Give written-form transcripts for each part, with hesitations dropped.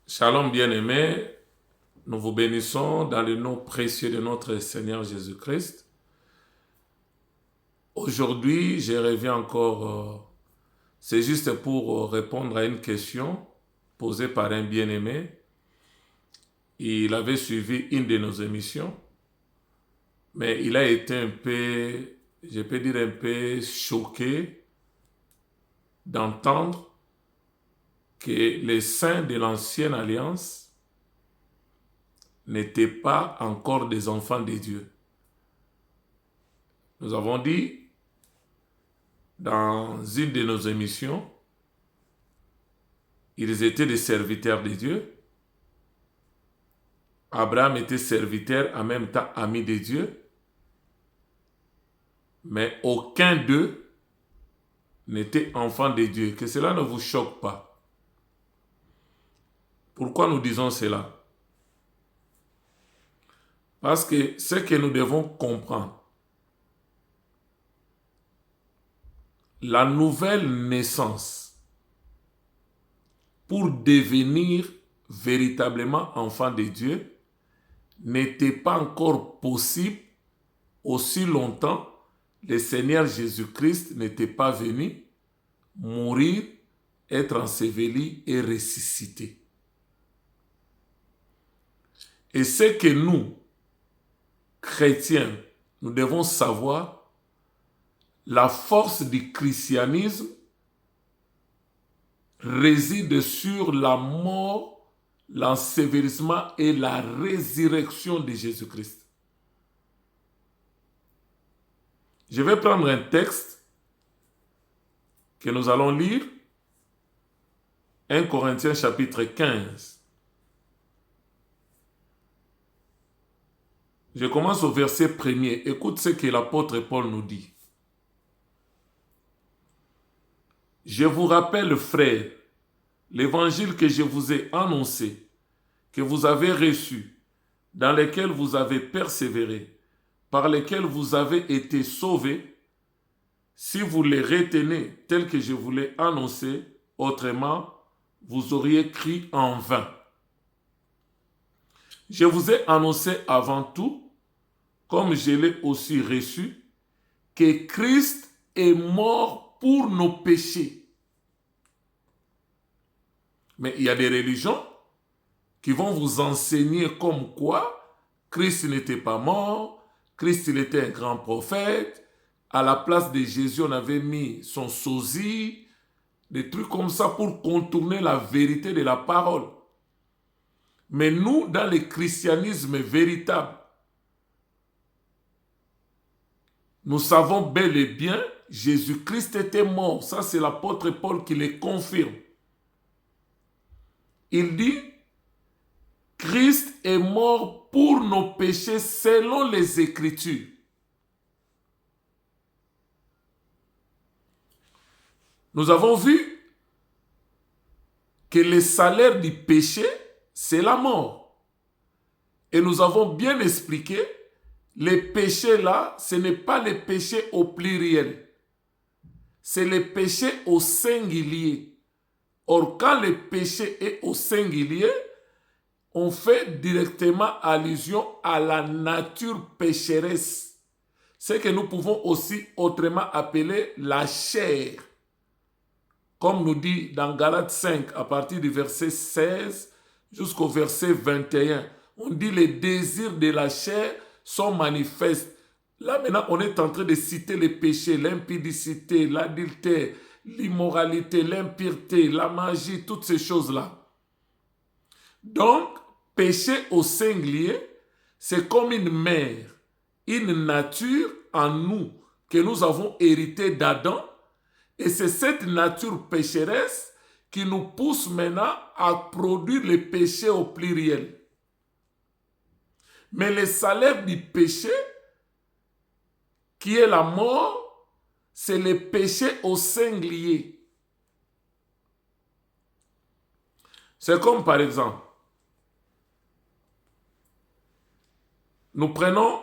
Shalom bien-aimés, nous vous bénissons dans le nom précieux de notre Seigneur Jésus-Christ. Aujourd'hui, je reviens encore, c'est juste pour répondre à une question posée par un bien-aimé. Il avait suivi une de nos émissions, mais il a été un peu, je peux dire un peu choqué d'entendre que les saints de l'ancienne alliance n'étaient pas encore des enfants de Dieu. Nous avons dit dans une de nos émissions, ils étaient des serviteurs de Dieu. Abraham était serviteur, en même temps ami de Dieu. Mais aucun d'eux n'était enfant de Dieu. Que cela ne vous choque pas. Pourquoi nous disons cela? Parce que ce que nous devons comprendre, la nouvelle naissance, pour devenir véritablement enfant de Dieu, n'était pas encore possible aussi longtemps le Seigneur Jésus-Christ n'était pas venu mourir, être enseveli et ressuscité. Et ce que nous, chrétiens, nous devons savoir, la force du christianisme réside sur la mort, l'ensevelissement et la résurrection de Jésus-Christ. Je vais prendre un texte que nous allons lire, 1 Corinthiens chapitre 15. Je commence au verset 1er. Écoute ce que l'apôtre Paul nous dit. Je vous rappelle, frères, l'évangile que je vous ai annoncé, que vous avez reçu, dans lequel vous avez persévéré, par lequel vous avez été sauvés, si vous les retenez tel que je vous l'ai annoncé, autrement, vous auriez crié en vain. Je vous ai annoncé avant tout, comme je l'ai aussi reçu, que Christ est mort pour nos péchés. Mais il y a des religions qui vont vous enseigner comme quoi Christ n'était pas mort, Christ il était un grand prophète, à la place de Jésus on avait mis son sosie, des trucs comme ça pour contourner la vérité de la parole. Mais nous, dans le christianisme véritable, nous savons bel et bien, Jésus-Christ était mort. Ça, c'est l'apôtre Paul qui le confirme. Il dit, Christ est mort pour nos péchés selon les Écritures. Nous avons vu que le salaire du péché, c'est la mort. Et nous avons bien expliqué, les péchés là, ce n'est pas les péchés au pluriel. C'est les péchés au singulier. Or, quand le péché est au singulier, on fait directement allusion à la nature pécheresse. Ce que nous pouvons aussi autrement appeler la chair. Comme nous dit dans Galates 5, à partir du verset 16 jusqu'au verset 21, on dit les désirs de la chair sont manifestes. Là maintenant, on est en train de citer les péchés, l'impudicité, l'adultère, l'immoralité, l'impureté, la magie, toutes ces choses-là. Donc, péché au singulier, c'est comme une mère, une nature en nous que nous avons hérité d'Adam. Et c'est cette nature pécheresse qui nous pousse maintenant à produire les péchés au pluriel. Mais le salaire du péché, qui est la mort, c'est le péché au singulier. C'est comme par exemple, nous prenons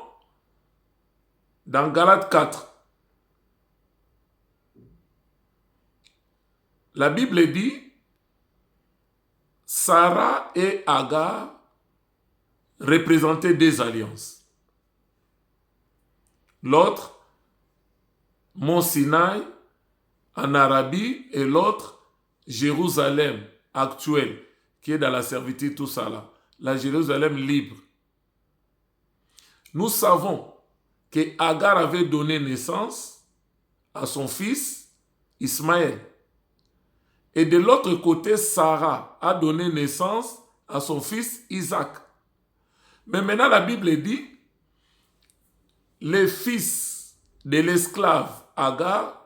dans Galates 4, la Bible dit, Sarah et Agar représentaient des alliances. L'autre, Mont Sinaï en Arabie, et l'autre, Jérusalem actuelle, qui est dans la servitude, tout ça là. La Jérusalem libre. Nous savons que Agar avait donné naissance à son fils Ismaël. Et de l'autre côté, Sarah a donné naissance à son fils Isaac. Mais maintenant, la Bible dit, le fils de l'esclave Agar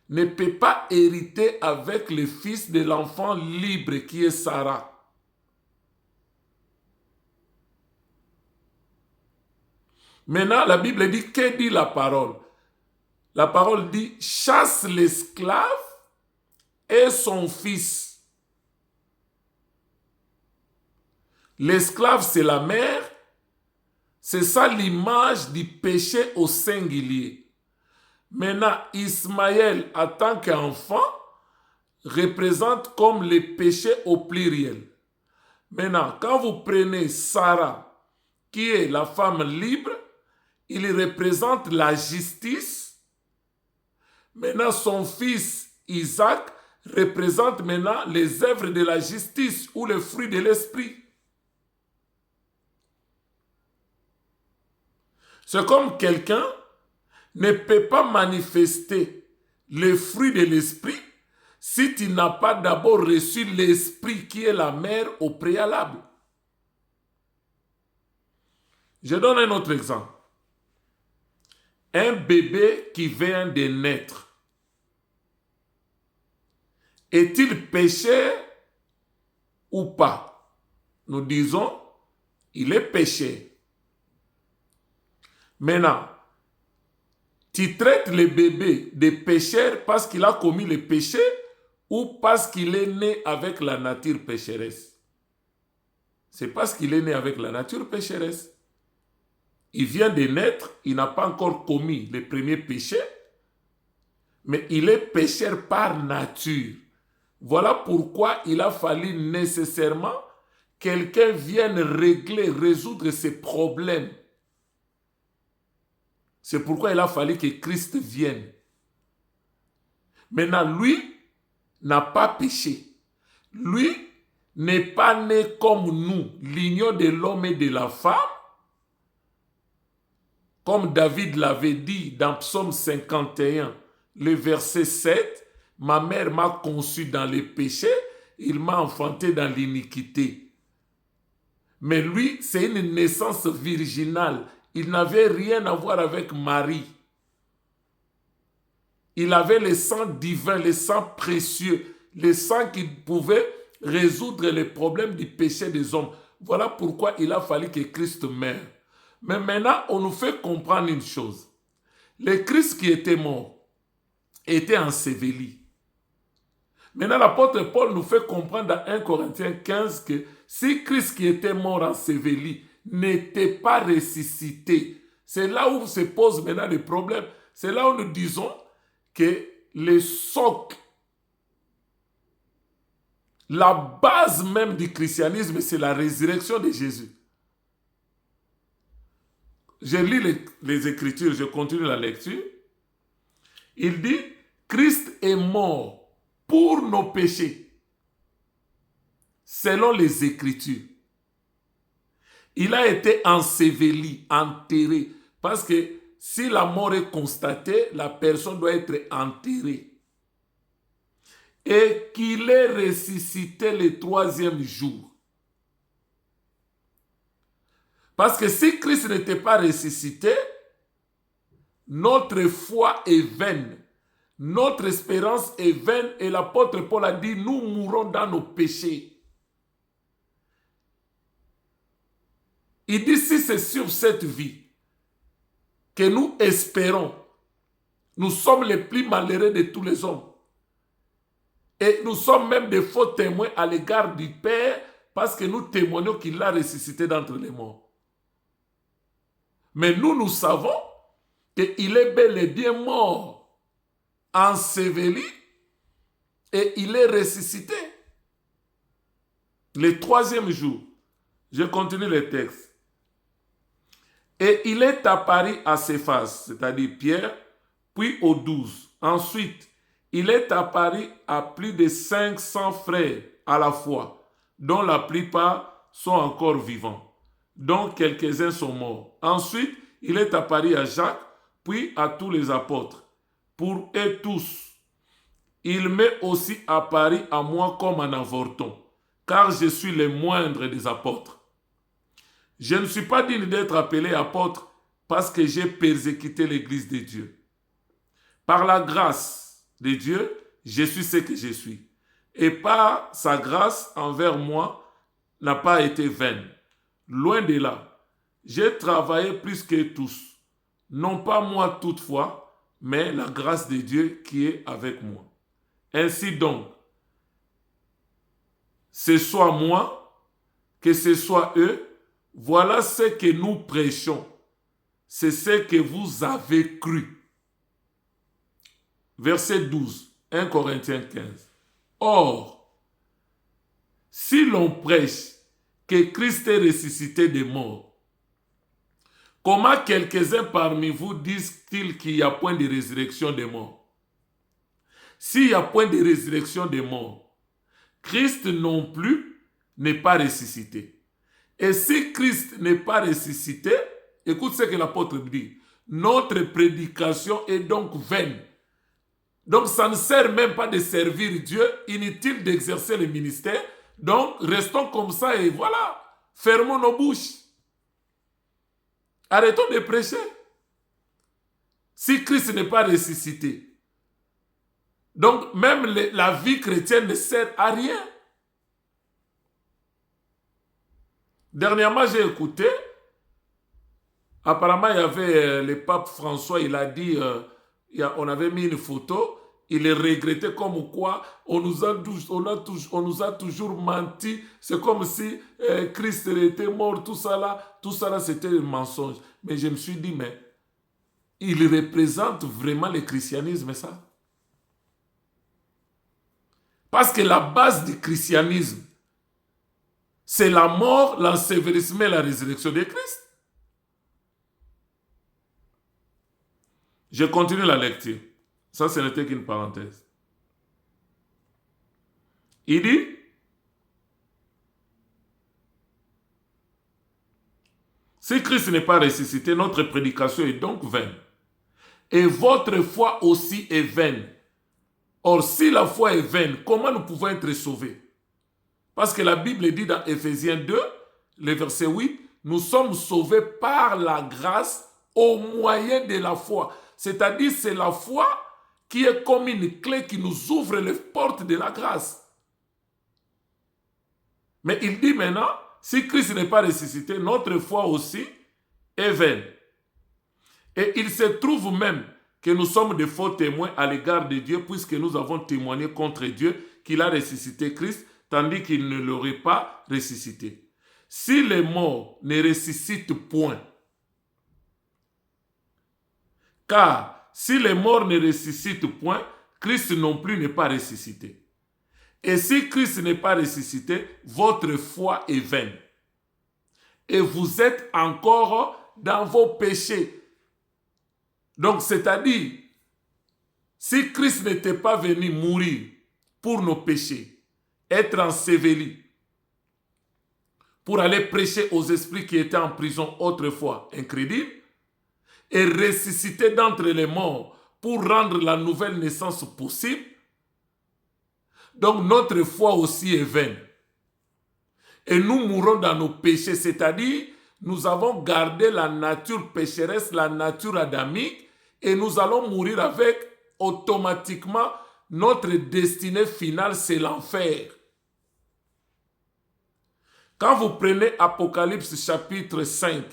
ne peut pas hériter avec le fils de l'enfant libre qui est Sarah. Maintenant, la Bible dit, que dit la parole? La parole dit, chasse l'esclave et son fils. L'esclave, c'est la mère. C'est ça l'image du péché au singulier. Maintenant, Ismaël, en tant qu'enfant, représente comme le péché au pluriel. Maintenant, quand vous prenez Sarah, qui est la femme libre, il représente la justice. Maintenant, son fils Isaac représente maintenant les œuvres de la justice ou le fruit de l'esprit. C'est comme quelqu'un ne peut pas manifester le fruit de l'esprit si tu n'as pas d'abord reçu l'esprit qui est la mère au préalable. Je donne un autre exemple. Un bébé qui vient de naître, est-il pécheur ou pas? Nous disons, il est pécheur. Maintenant, tu traites le bébé de pécheur parce qu'il a commis le péché ou parce qu'il est né avec la nature pécheresse? C'est parce qu'il est né avec la nature pécheresse. Il vient de naître, il n'a pas encore commis le premier péché, mais il est pécheur par nature. Voilà pourquoi il a fallu nécessairement quelqu'un vienne régler, résoudre ses problèmes. C'est pourquoi il a fallu que Christ vienne. Maintenant, lui n'a pas péché. Lui n'est pas né comme nous, l'union de l'homme et de la femme. Comme David l'avait dit dans Psaume 51, le verset 7, « Ma mère m'a conçu dans le péché, il m'a enfanté dans l'iniquité. » Mais lui, c'est une naissance virginale. Il n'avait rien à voir avec Marie. Il avait le sang divin, le sang précieux, le sang qui pouvait résoudre les problèmes du péché des hommes. Voilà pourquoi il a fallu que Christ meure. Mais maintenant, on nous fait comprendre une chose. Le Christ qui était mort était enseveli. Maintenant, l'apôtre Paul nous fait comprendre dans 1 Corinthiens 15 que si Christ qui était mort enseveli n'était pas ressuscité, c'est là où se pose maintenant le problème. C'est là où nous disons que le socle, la base même du christianisme, c'est la résurrection de Jésus. Je lis les Écritures, je continue la lecture. Il dit, Christ est mort pour nos péchés, selon les Écritures. Il a été enseveli, enterré, parce que si la mort est constatée, la personne doit être enterrée. Et qu'il est ressuscité le troisième jour. Parce que si Christ n'était pas ressuscité, notre foi est vaine. Notre espérance est vaine. Et l'apôtre Paul a dit, nous mourrons dans nos péchés. Il dit, si c'est sur cette vie que nous espérons, nous sommes les plus malheureux de tous les hommes. Et nous sommes même des faux témoins à l'égard du Père parce que nous témoignons qu'il l'a ressuscité d'entre les morts. Mais nous savons qu'il est bel et bien mort, enseveli, et il est ressuscité. Le troisième jour, je continue le texte. Et il est apparu à Céphas, c'est-à-dire Pierre, puis aux 12. Ensuite, il est apparu à plus de 500 frères à la fois, dont la plupart sont encore vivants, dont quelques-uns sont morts. Ensuite, il est apparu à Jacques, puis à tous les apôtres. Pour eux tous, il m'est aussi apparu à moi comme un avorton, car je suis le moindre des apôtres. Je ne suis pas digne d'être appelé apôtre parce que j'ai persécuté l'Église de Dieu. Par la grâce de Dieu, je suis ce que je suis. Et par sa grâce envers moi n'a pas été vaine. Loin de là, j'ai travaillé plus que tous. Non pas moi toutefois, mais la grâce de Dieu qui est avec moi. Ainsi donc, ce soit moi, que ce soit eux, voilà ce que nous prêchons. C'est ce que vous avez cru. Verset 12, 1 Corinthiens 15. Or, si l'on prêche que Christ est ressuscité des morts, comment quelques-uns parmi vous disent-ils qu'il n'y a point de résurrection des morts? S'il n'y a point de résurrection des morts, Christ non plus n'est pas ressuscité. Et si Christ n'est pas ressuscité, écoute ce que l'apôtre dit, notre prédication est donc vaine. Donc ça ne sert même pas de servir Dieu, inutile d'exercer le ministère. Donc restons comme ça et voilà, fermons nos bouches. Arrêtons de prêcher. Si Christ n'est pas ressuscité, donc même la vie chrétienne ne sert à rien. Dernièrement, j'ai écouté, apparemment, il y avait le pape François, il a dit, on avait mis une photo, il est regretté comme quoi on nous a toujours menti, c'est comme si Christ était mort, tout ça là, c'était un mensonge. Mais je me suis dit, mais il représente vraiment le christianisme, ça? Parce que la base du christianisme, c'est la mort, l'ensevelissement et la résurrection de Christ. Je continue la lecture. Ça, ce n'était qu'une parenthèse. Il dit, si Christ n'est pas ressuscité, notre prédication est donc vaine. Et votre foi aussi est vaine. Or, si la foi est vaine, comment nous pouvons être sauvés? Parce que la Bible dit dans Éphésiens 2, le verset 8, nous sommes sauvés par la grâce au moyen de la foi. C'est-à-dire, c'est la foi qui est comme une clé qui nous ouvre les portes de la grâce. Mais il dit maintenant, si Christ n'est pas ressuscité, notre foi aussi est vaine. Et il se trouve même que nous sommes de faux témoins à l'égard de Dieu, puisque nous avons témoigné contre Dieu qu'il a ressuscité Christ, tandis qu'il ne l'aurait pas ressuscité. Si les morts ne ressuscitent point, car si les morts ne ressuscitent point, Christ non plus n'est pas ressuscité. Et si Christ n'est pas ressuscité, votre foi est vaine. Et vous êtes encore dans vos péchés. Donc, c'est-à-dire, si Christ n'était pas venu mourir pour nos péchés, être enseveli, pour aller prêcher aux esprits qui étaient en prison autrefois incrédules, et ressusciter d'entre les morts pour rendre la nouvelle naissance possible, donc notre foi aussi est vaine. Et nous mourons dans nos péchés, c'est-à-dire nous avons gardé la nature pécheresse, la nature adamique, et nous allons mourir avec automatiquement notre destinée finale, c'est l'enfer. Quand vous prenez Apocalypse chapitre 5,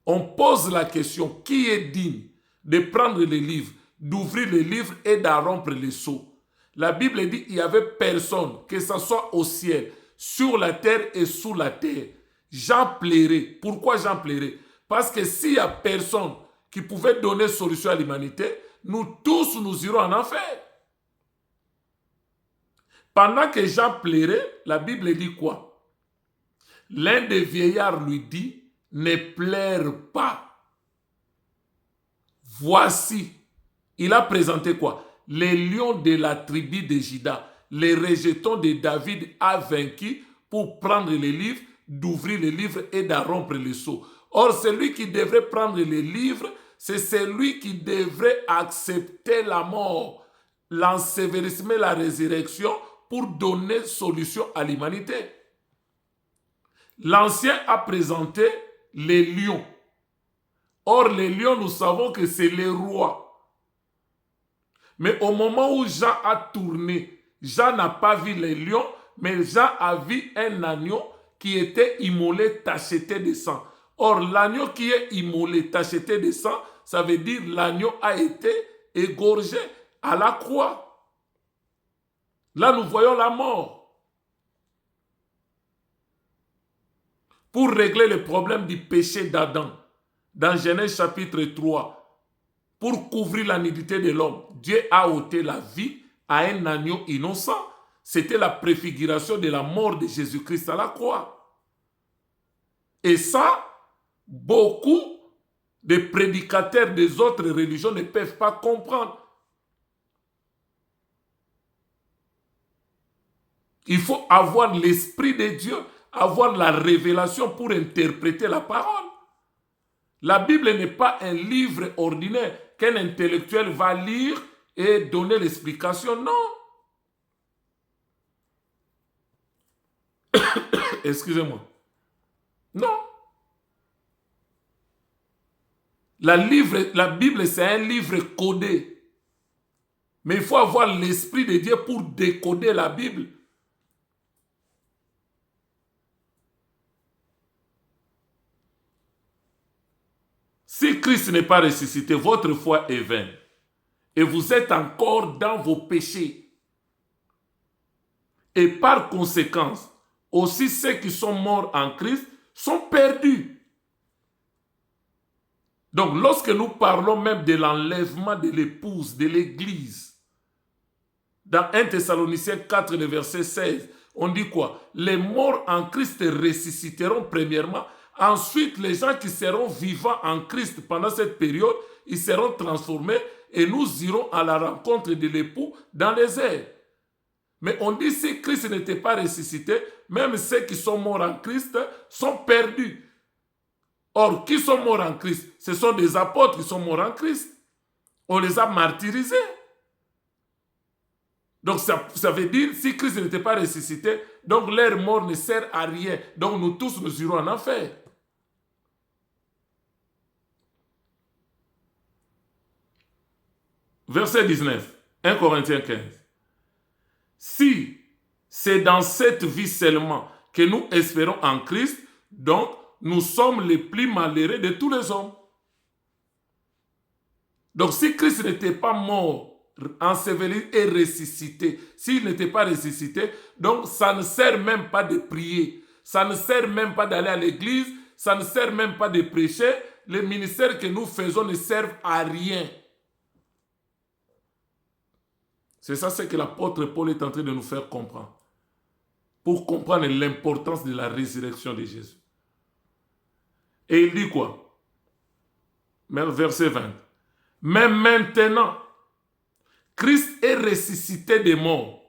on pose la question, qui est digne de prendre les livres, d'ouvrir les livres et d'en rompre les sceaux? La Bible dit qu'il n'y avait personne, que ce soit au ciel, sur la terre et sous la terre. J'en plairai. Pourquoi j'en plairai? Parce que s'il n'y a personne qui pouvait donner solution à l'humanité, nous tous nous irons en enfer. Pendant que Jean pleurait, la Bible dit quoi? L'un des vieillards lui dit, ne pleure pas. Voici, il a présenté quoi? Les lions de la tribu de Juda, les rejetons de David a vaincu pour prendre les livres, d'ouvrir les livres et d'en rompre les sceaux. Or, celui qui devrait prendre les livres, c'est celui qui devrait accepter la mort, l'ensevelissement et la résurrection pour donner solution à l'humanité. L'Ancien a présenté les lions. Or, les lions, nous savons que c'est les rois. Mais au moment où Jean a tourné, Jean n'a pas vu les lions, mais Jean a vu un agneau qui était immolé, tacheté de sang. Or, l'agneau qui est immolé, tacheté de sang, ça veut dire l'agneau a été égorgé à la croix. Là, nous voyons la mort. Pour régler le problème du péché d'Adam, dans Genèse chapitre 3, pour couvrir la nudité de l'homme, Dieu a ôté la vie à un agneau innocent. C'était la préfiguration de la mort de Jésus-Christ à la croix. Et ça, beaucoup de prédicateurs des autres religions ne peuvent pas comprendre. Il faut avoir l'esprit de Dieu, avoir la révélation pour interpréter la parole. La Bible n'est pas un livre ordinaire qu'un intellectuel va lire et donner l'explication. Non. Excusez-moi. Non. La Bible, c'est un livre codé. Mais il faut avoir l'esprit de Dieu pour décoder la Bible. Si Christ n'est pas ressuscité, votre foi est vaine. Et vous êtes encore dans vos péchés. Et par conséquence, aussi ceux qui sont morts en Christ sont perdus. Donc, lorsque nous parlons même de l'enlèvement de l'épouse, de l'église, dans 1 Thessaloniciens 4, le verset 16, on dit quoi? Les morts en Christ ressusciteront premièrement. Ensuite, les gens qui seront vivants en Christ pendant cette période, ils seront transformés et nous irons à la rencontre de l'époux dans les airs. Mais on dit si Christ n'était pas ressuscité, même ceux qui sont morts en Christ sont perdus. Or, qui sont morts en Christ? Ce sont des apôtres qui sont morts en Christ. On les a martyrisés. Donc ça veut dire, si Christ n'était pas ressuscité, donc leur mort ne sert à rien. Donc nous tous, nous irons en enfer. Verset 19, 1 Corinthiens 15. Si c'est dans cette vie seulement que nous espérons en Christ, donc nous sommes les plus malheureux de tous les hommes. Donc si Christ n'était pas mort, enseveli et ressuscité, s'il n'était pas ressuscité, donc ça ne sert même pas de prier, ça ne sert même pas d'aller à l'église, ça ne sert même pas de prêcher, les ministères que nous faisons ne servent à rien. C'est ça ce que l'apôtre Paul est en train de nous faire comprendre. Pour comprendre l'importance de la résurrection de Jésus. Et il dit quoi? Verset 20. Mais maintenant, Christ est ressuscité des morts.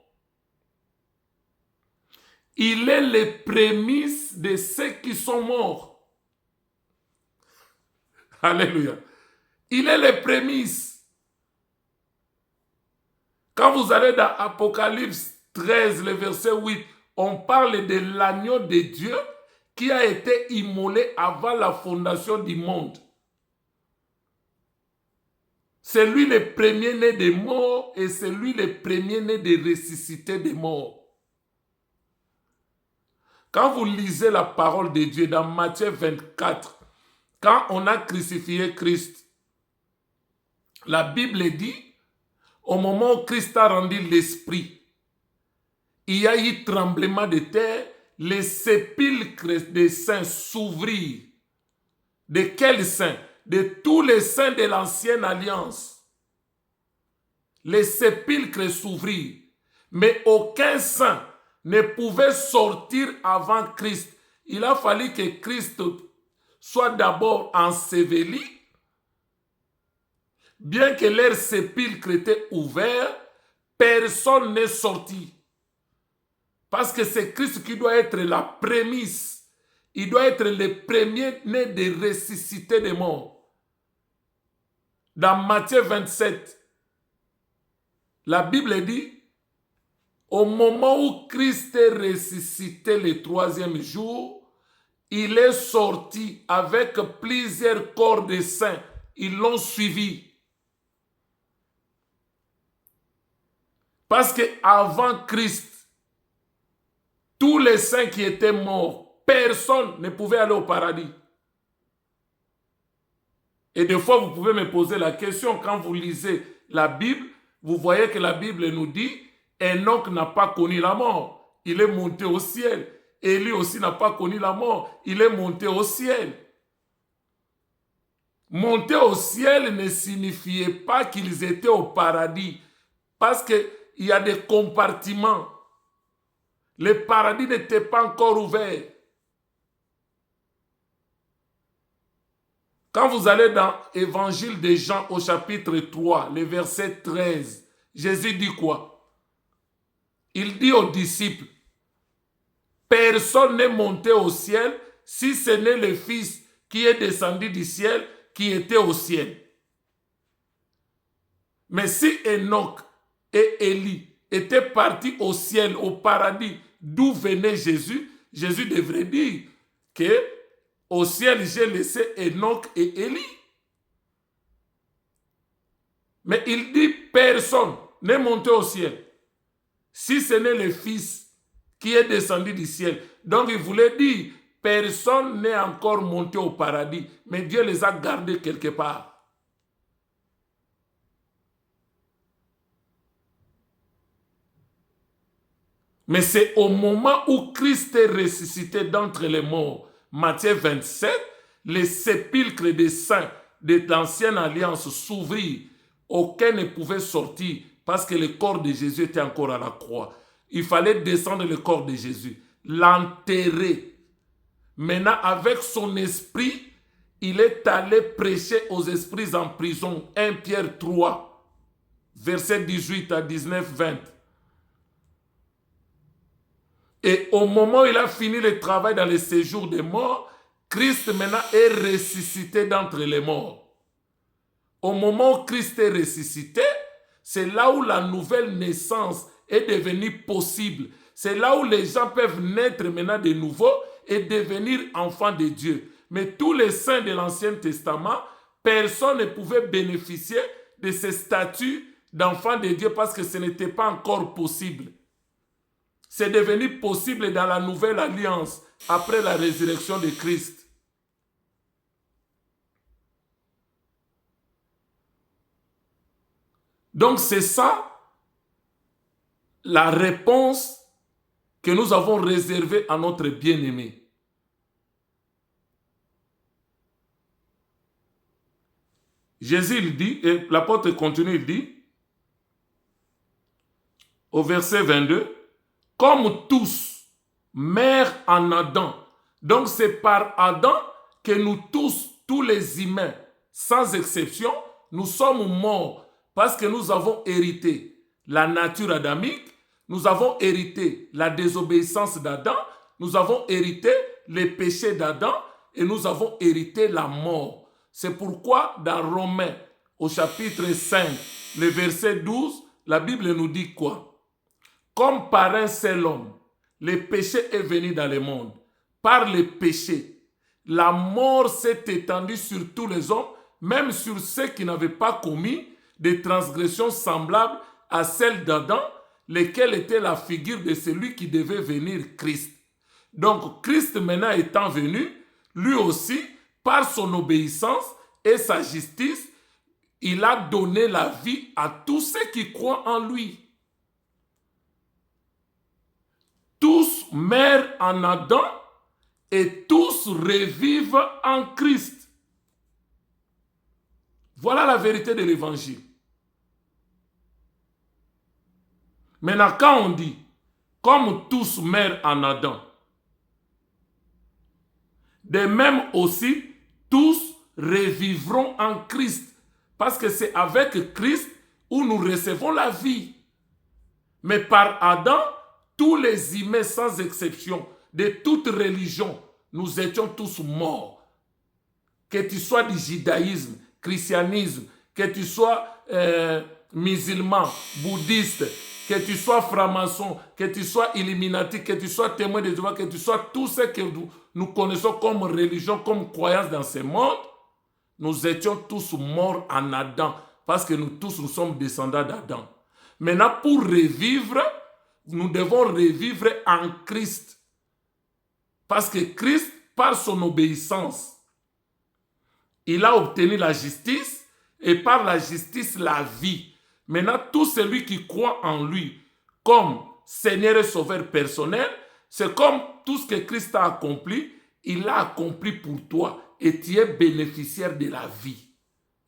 Il est les prémices de ceux qui sont morts. Alléluia. Il est les prémices. Quand vous allez dans Apocalypse 13, le verset 8, on parle de l'agneau de Dieu qui a été immolé avant la fondation du monde. C'est lui le premier-né des morts et c'est lui le premier-né des ressuscités des morts. Quand vous lisez la parole de Dieu dans Matthieu 24, quand on a crucifié Christ, la Bible dit, au moment où Christ a rendu l'esprit, il y a eu tremblement de terre, les sépulcres des saints s'ouvrirent. De quels saints? De tous les saints de l'ancienne alliance. Les sépulcres s'ouvrirent. Mais aucun saint ne pouvait sortir avant Christ. Il a fallu que Christ soit d'abord enseveli. Bien que leur sépulcre était ouvert, personne n'est sorti. Parce que c'est Christ qui doit être la prémisse. Il doit être le premier né des ressuscités des morts. Dans Matthieu 27, la Bible dit, au moment où Christ est ressuscité le troisième jour, il est sorti avec plusieurs corps de saints. Ils l'ont suivi. Parce qu'avant Christ, tous les saints qui étaient morts, personne ne pouvait aller au paradis. Et des fois, vous pouvez me poser la question, quand vous lisez la Bible, vous voyez que la Bible nous dit, Enoch n'a pas connu la mort, il est monté au ciel. Élie aussi n'a pas connu la mort, il est monté au ciel. Monter au ciel ne signifiait pas qu'ils étaient au paradis, parce qu'il y a des compartiments. Le paradis n'était pas encore ouvert. Quand vous allez dans l'Évangile de Jean au chapitre 3, le verset 13, Jésus dit quoi? Il dit aux disciples, personne n'est monté au ciel si ce n'est le Fils qui est descendu du ciel, qui était au ciel. Mais si Enoch et Élie étaient partis au ciel, au paradis, d'où venait Jésus, Jésus devrait dire que au ciel, j'ai laissé Enoch et Élie. Mais il dit personne n'est monté au ciel, si ce n'est le Fils qui est descendu du ciel. Donc il voulait dire, personne n'est encore monté au paradis, mais Dieu les a gardés quelque part. Mais c'est au moment où Christ est ressuscité d'entre les morts, Matthieu 27, les sépulcres des saints de l'ancienne alliance s'ouvrirent. Aucun ne pouvait sortir parce que le corps de Jésus était encore à la croix. Il fallait descendre le corps de Jésus, l'enterrer. Maintenant, avec son esprit, il est allé prêcher aux esprits en prison. 1 Pierre 3, versets 18 à 19, 20. Et au moment où il a fini le travail dans le séjour des morts, Christ maintenant est ressuscité d'entre les morts. Au moment où Christ est ressuscité, c'est là où la nouvelle naissance est devenue possible. C'est là où les gens peuvent naître maintenant de nouveau et devenir enfants de Dieu. Mais tous les saints de l'Ancien Testament, personne ne pouvait bénéficier de ce statut d'enfant de Dieu parce que ce n'était pas encore possible. C'est devenu possible dans la nouvelle alliance après la résurrection de Christ. Donc c'est ça la réponse que nous avons réservée à notre bien-aimé. Jésus il dit, et l'apôtre continue, il dit, au verset 22, comme tous meurent en Adam. Donc c'est par Adam que nous tous les humains, sans exception, nous sommes morts parce que nous avons hérité la nature adamique, nous avons hérité la désobéissance d'Adam, nous avons hérité les péchés d'Adam et nous avons hérité la mort. C'est pourquoi dans Romains au chapitre 5, le verset 12, la Bible nous dit quoi? Comme par un seul homme, le péché est venu dans le monde. Par le péché, la mort s'est étendue sur tous les hommes, même sur ceux qui n'avaient pas commis des transgressions semblables à celles d'Adam, lesquelles étaient la figure de celui qui devait venir, Christ. Donc Christ maintenant étant venu, lui aussi, par son obéissance et sa justice, il a donné la vie à tous ceux qui croient en lui. Tous meurent en Adam et tous revivent en Christ. Voilà la vérité de l'évangile. Maintenant, quand on dit, comme tous meurent en Adam, de même aussi, tous revivront en Christ. Parce que c'est avec Christ où nous recevons la vie. Mais par Adam, tous les humains sans exception, de toute religion, nous étions tous morts. Que tu sois du judaïsme, christianisme, que tu sois musulman, bouddhiste, que tu sois franc-maçon, que tu sois illuminati, que tu sois témoin de Jéhovah, que tu sois tout ce que nous connaissons comme religion, comme croyance dans ce monde, nous étions tous morts en Adam, parce que nous tous, nous sommes descendants d'Adam. Maintenant, pour revivre, nous devons revivre en Christ. Parce que Christ, par son obéissance, il a obtenu la justice et par la justice, la vie. Maintenant, tout celui qui croit en lui comme Seigneur et Sauveur personnel, c'est comme tout ce que Christ a accompli, il l'a accompli pour toi et tu es bénéficiaire de la vie.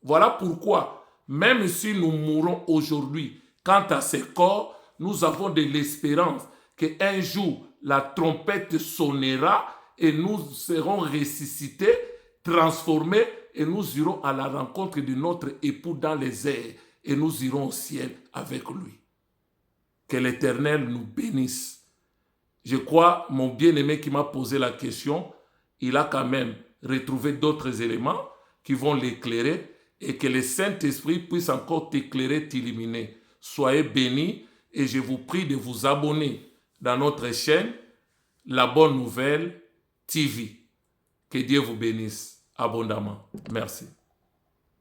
Voilà pourquoi, même si nous mourons aujourd'hui, quant à ce corps, nous avons de l'espérance qu'un jour, la trompette sonnera et nous serons ressuscités, transformés et nous irons à la rencontre de notre époux dans les airs et nous irons au ciel avec lui. Que l'Éternel nous bénisse. Je crois, mon bien-aimé qui m'a posé la question, il a quand même retrouvé d'autres éléments qui vont l'éclairer et que le Saint-Esprit puisse encore t'éclairer, t'illuminer. Soyez bénis et je vous prie de vous abonner dans notre chaîne La Bonne Nouvelle TV. Que Dieu vous bénisse abondamment. Merci.